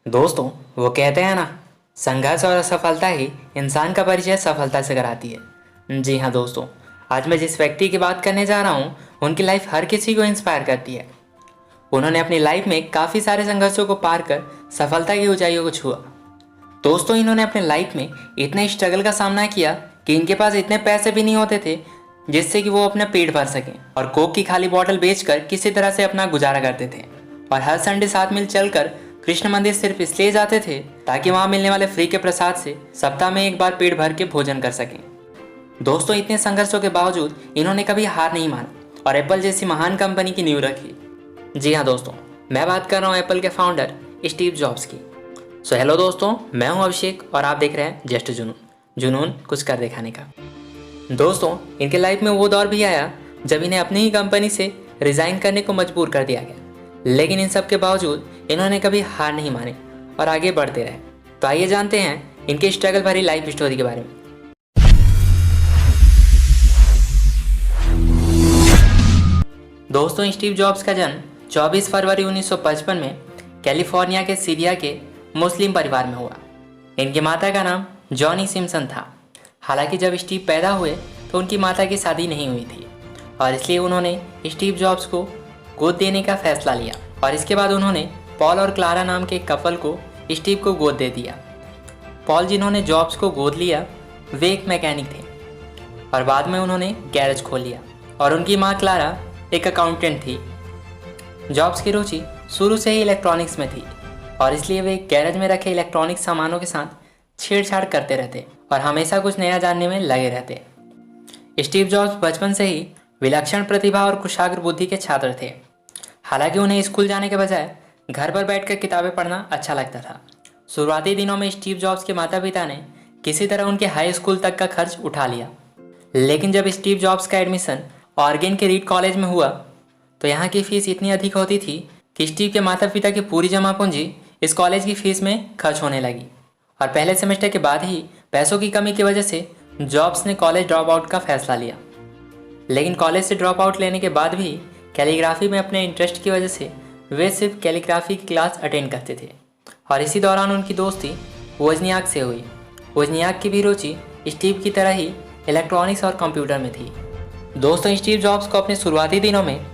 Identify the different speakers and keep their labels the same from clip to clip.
Speaker 1: दोस्तों, वो कहते हैं ना, संघर्ष और असफलता ही इंसान का परिचय सफलता से कराती है। जी हाँ दोस्तों, आज मैं जिस व्यक्ति की बात करने जा रहा हूँ उनकी लाइफ हर किसी को इंस्पायर करती है। उन्होंने अपनी लाइफ में काफ़ी सारे संघर्षों को पार कर सफलता की ऊंचाइयों को छुआ। दोस्तों, इन्होंने अपने लाइफ में इतने स्ट्रगल का सामना किया कि इनके पास इतने पैसे भी नहीं होते थे जिससे कि वो अपना पेट भर सकें, और कोक की खाली बॉटल बेचकर किसी तरह से अपना गुजारा करते थे। और हर संडे साथ मिल चलकर कृष्ण मंदिर सिर्फ इसलिए जाते थे ताकि वहाँ मिलने वाले फ्री के प्रसाद से सप्ताह में एक बार पेट भर के भोजन कर सकें। दोस्तों, इतने संघर्षों के बावजूद इन्होंने कभी हार नहीं मानी और एप्पल जैसी महान कंपनी की नींव रखी। जी हाँ दोस्तों, मैं बात कर रहा हूँ एप्पल के फाउंडर स्टीव जॉब्स की। सो हेलो दोस्तों, मैं हूँ अभिषेक और आप देख रहे हैं जस्ट जुनून, जुनून कुछ कर दिखाने का। दोस्तों, इनके लाइफ में वो दौर भी आया जब इन्हें अपनी ही कंपनी से रिजाइन करने को मजबूर कर दिया गया, लेकिन इन सब के बावजूद इन्होंने कभी हार नहीं मानी और आगे बढ़ते रहे। तो आइए जानते हैं इनके स्ट्रगल भरी लाइफ स्टोरी के बारे में। दोस्तों, स्टीव जॉब्स का जन्म 24 फरवरी 1955 में कैलिफोर्निया के सीरिया के मुस्लिम परिवार में हुआ। इनकी माता का नाम जॉनी सिम्पसन था। हालांकि जब स्टीव पैदा हुए तो उनकी माता की शादी नहीं हुई थी और इसलिए उन्होंने स्टीव जॉब्स को गोद देने का फैसला लिया, और इसके बाद उन्होंने पॉल और क्लारा नाम के कपल को स्टीव को गोद दे दिया। पॉल, जिन्होंने जॉब्स को गोद लिया, वे एक मैकेनिक थे और बाद में उन्होंने गैरेज खोल लिया, और उनकी माँ क्लारा एक अकाउंटेंट थी। जॉब्स की रुचि शुरू से ही इलेक्ट्रॉनिक्स में थी और इसलिए वे गैरेज में रखे इलेक्ट्रॉनिक सामानों के साथ छेड़छाड़ करते रहते और हमेशा कुछ नया जानने में लगे रहते। स्टीव जॉब्स बचपन से ही विलक्षण प्रतिभा और कुशाग्र बुद्धि के छात्र थे। हालांकि उन्हें स्कूल जाने के बजाय घर पर बैठकर किताबें पढ़ना अच्छा लगता था। शुरुआती दिनों में स्टीव जॉब्स के माता पिता ने किसी तरह उनके हाई स्कूल तक का खर्च उठा लिया, लेकिन जब स्टीव जॉब्स का एडमिशन ऑरेगन के रीड कॉलेज में हुआ तो यहाँ की फीस इतनी अधिक होती थी कि स्टीव के माता पिता की पूरी जमा पूंजी इस कॉलेज की फीस में खर्च होने लगी। और पहले सेमेस्टर के बाद ही पैसों की कमी की वजह से जॉब्स ने कॉलेज ड्रॉप आउट का फैसला लिया। लेकिन कॉलेज से ड्रॉप आउट लेने के बाद भी कैलीग्राफी में अपने इंटरेस्ट की वजह से वे सिर्फ कैलीग्राफी की क्लास अटेंड करते थे, और इसी दौरान उनकी दोस्ती वोजनियाक से हुई। वोजनियाक की भी रुचि स्टीव की तरह ही इलेक्ट्रॉनिक्स और कंप्यूटर में थी। दोस्तों, स्टीव जॉब्स को अपने शुरुआती दिनों में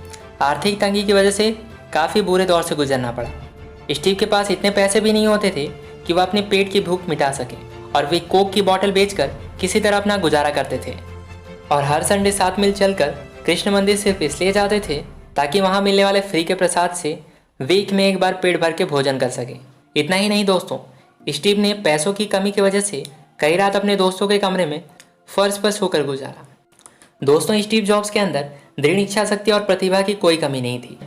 Speaker 1: आर्थिक तंगी की वजह से काफ़ी बुरे दौर से गुजरना पड़ा। स्टीव के पास इतने पैसे भी नहीं होते थे कि वह अपने पेट की भूख मिटा सके, और वे कोक की बोतल बेचकर किसी तरह अपना गुजारा करते थे। और हर संडे साथ मिल चलकर कृष्ण मंदिर सिर्फ इसलिए जाते थे ताकि वहाँ मिलने वाले फ्री के प्रसाद से वीक में एक बार पेट भर के भोजन कर सकें। इतना ही नहीं दोस्तों, स्टीव ने पैसों की कमी की वजह से कई रात अपने दोस्तों के कमरे में फर्श पर सोकर गुजारा। दोस्तों, स्टीव जॉब्स के अंदर दृढ़ इच्छा शक्ति और प्रतिभा की कोई कमी नहीं थी,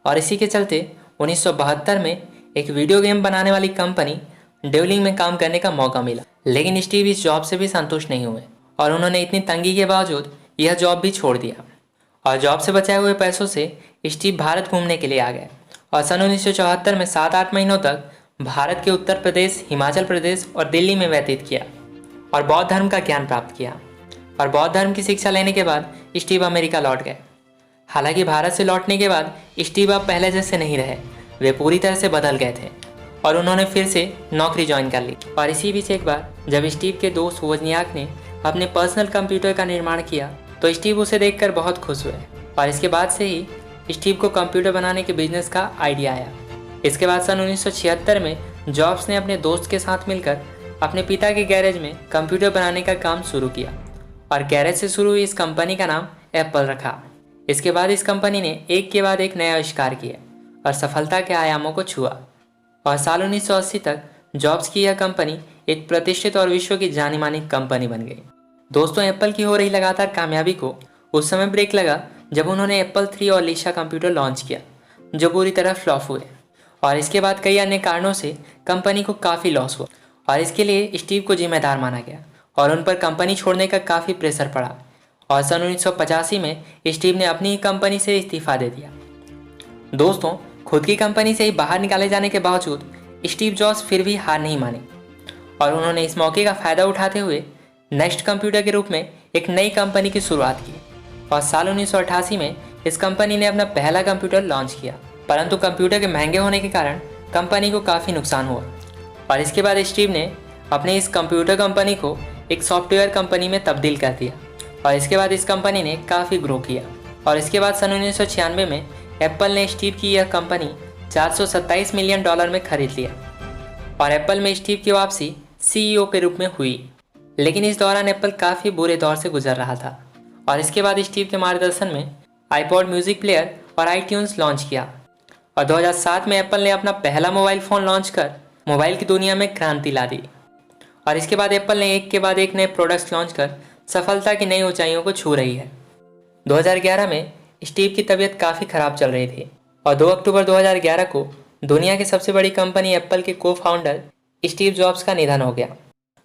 Speaker 1: और इसी के चलते 1972 में एक वीडियो गेम बनाने वाली कंपनी डेवलिंग में काम करने का मौका मिला। लेकिन स्टीव इस जॉब से भी संतुष्ट नहीं हुए और उन्होंने इतनी तंगी के बावजूद यह जॉब भी छोड़ दिया, और जॉब से बचाए हुए पैसों से स्टीव भारत घूमने के लिए आ गए और सन 1974 में 7-8 महीनों तक भारत के उत्तर प्रदेश, हिमाचल प्रदेश और दिल्ली में व्यतीत किया और बौद्ध धर्म का ज्ञान प्राप्त किया। और बौद्ध धर्म की शिक्षा लेने के बाद स्टीव अमेरिका लौट गए। हालांकि भारत से लौटने के बाद स्टीव अब पहले जैसे नहीं रहे, वे पूरी तरह से बदल गए थे और उन्होंने फिर से नौकरी ज्वाइन कर ली। और इसी बीच एक बार जब स्टीव के दोस्त वोजनियाक ने अपने पर्सनल कंप्यूटर का निर्माण किया तो स्टीव उसे देखकर बहुत खुश हुए, और इसके बाद से ही स्टीव को कंप्यूटर बनाने के बिजनेस का आइडिया आया। इसके बाद सन 1976 में जॉब्स ने अपने दोस्त के साथ मिलकर अपने पिता के गैरेज में कंप्यूटर बनाने का काम शुरू किया, और गैरेज से शुरू हुई इस कंपनी का नाम एप्पल रखा। इसके बाद इस कंपनी ने एक के बाद एक नया आविष्कार किए और सफलता के आयामों को छुआ, और साल 1980 तक जॉब्स की यह कंपनी एक प्रतिष्ठित और विश्व की जानी मानी कंपनी बन गई। दोस्तों, एप्पल की हो रही लगातार कामयाबी को उस समय ब्रेक लगा जब उन्होंने एप्पल 3 और लिशा कंप्यूटर लॉन्च किया, जो पूरी तरह फ्लॉप हुए, और इसके बाद कई अन्य कारणों से कंपनी को काफ़ी लॉस हुआ, और इसके लिए स्टीव को जिम्मेदार माना गया और उन पर कंपनी छोड़ने का काफ़ी प्रेशर पड़ा, और सन 1985 में स्टीव ने अपनी ही कंपनी से इस्तीफा दे दिया। दोस्तों, खुद की कंपनी से ही बाहर निकाले जाने के बावजूद स्टीव जॉब्स फिर भी हार नहीं माने, और उन्होंने इस मौके का फ़ायदा उठाते हुए नेक्स्ट कंप्यूटर के रूप में एक नई कंपनी की शुरुआत की, और साल 1988 में इस कंपनी ने अपना पहला कंप्यूटर लॉन्च किया। परंतु कंप्यूटर के महंगे होने के कारण कंपनी को काफ़ी नुकसान हुआ और इसके बाद स्टीव ने अपने इस कंप्यूटर कंपनी को एक सॉफ्टवेयर कंपनी में तब्दील कर दिया और इसके बाद इस कंपनी ने काफ़ी ग्रो किया। और इसके बाद सन 1996 में एप्पल ने स्टीव की यह कंपनी $427 मिलियन में खरीद लिया और एप्पल में स्टीव की वापसी सीईओ के रूप में हुई। लेकिन इस दौरान एप्पल काफ़ी बुरे दौर से गुजर रहा था और इसके बाद स्टीव के मार्गदर्शन में आईपॉड म्यूजिक प्लेयर और आईट्यून्स लॉन्च किया और 2007 में एप्पल ने अपना पहला मोबाइल फ़ोन लॉन्च कर मोबाइल की दुनिया में क्रांति ला दी। और इसके बाद एप्पल ने एक के बाद एक नए प्रोडक्ट्स लॉन्च कर सफलता की नई ऊंचाइयों को छू रही है। 2011 में स्टीव की तबीयत काफ़ी ख़राब चल रही थी और 2 अक्टूबर 2011 को दुनिया की सबसे बड़ी कंपनी एप्पल के को फाउंडर स्टीव जॉब्स का निधन हो गया।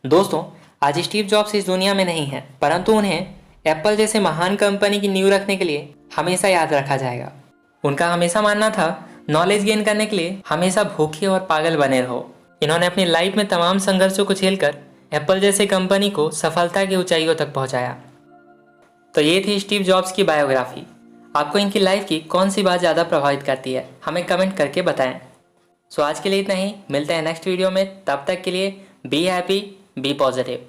Speaker 1: दोस्तों, आज स्टीव जॉब्स इस दुनिया में नहीं है, परंतु उन्हें एप्पल जैसे महान कंपनी की नींव रखने के लिए हमेशा याद रखा जाएगा। उनका हमेशा मानना था, नॉलेज गेन करने के लिए हमेशा भूखे और पागल बने रहो। इन्होंने अपनी लाइफ में तमाम संघर्षों को झेलकर एप्पल जैसे कंपनी को सफलता की ऊंचाइयों तक पहुंचाया। तो ये थी स्टीव जॉब्स की बायोग्राफी। आपको इनकी लाइफ की कौन सी बात ज़्यादा प्रभावित करती है, हमें कमेंट करके बताएं। सो आज के लिए इतना ही, मिलते हैं नेक्स्ट वीडियो में। तब तक के लिए बी हैप्पी, बी पॉजिटिव।